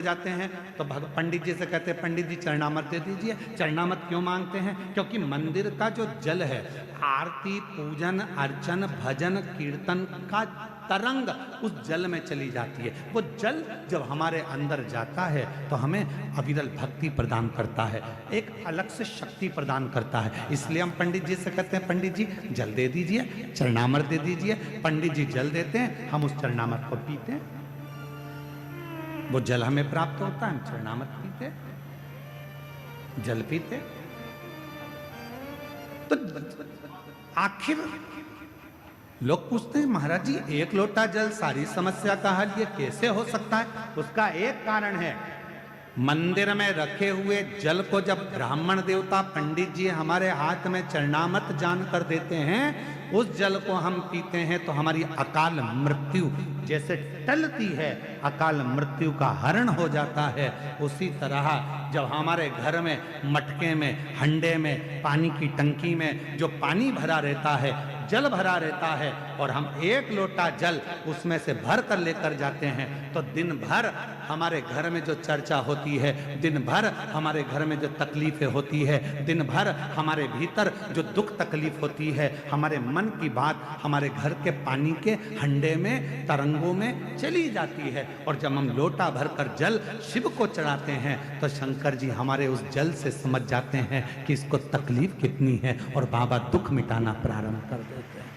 जाते हैं तो पंडित जी से कहते हैं पंडित जी चरणामत दे दीजिए। चरणामत क्यों मांगते हैं? क्योंकि मंदिर का जो जल है, आरती पूजन अर्चन भजन कीर्तन का तरंग उस जल में चली जाती है। वो जल जब हमारे अंदर जाता है तो हमें अविरल भक्ति प्रदान करता है, एक अलग से शक्ति प्रदान करता है। इसलिए हम पंडित जी से कहते हैं पंडित जी जल दे दीजिए, चरणामत दे दीजिए। पंडित जी जल देते हैं, हम उस चरणामत को पीते हैं, वो जल हमें प्राप्त होता है, हम चरणामत पीते, जल पीते। तो आखिर लोग पूछते हैं महाराज जी एक लोटा जल सारी समस्या का हल ये कैसे हो सकता है? उसका एक कारण है, मंदिर में रखे हुए जल को जब ब्राह्मण देवता पंडित जी हमारे हाथ में चरणामत जान कर देते हैं, उस जल को हम पीते हैं तो हमारी अकाल मृत्यु जैसे टलती है, अकाल मृत्यु का हरण हो जाता है। उसी तरह जब हमारे घर में मटके में हंडे में पानी की टंकी में जो पानी भरा रहता है, जल भरा रहता है, और हम एक लोटा जल उसमें से भर कर लेकर जाते हैं, तो दिन भर हमारे घर में जो चर्चा होती है, दिन भर हमारे घर में जो तकलीफें होती है, दिन भर हमारे भीतर जो दुख तकलीफ होती है, हमारे मन की बात हमारे घर के पानी के हंडे में तरंगों में चली जाती है। और जब हम लोटा भरकर जल शिव को चढ़ाते हैं तो शंकर जी हमारे उस जल से समझ जाते हैं कि इसको तकलीफ कितनी है, और बाबा दुख मिटाना प्रारंभ कर देते हैं।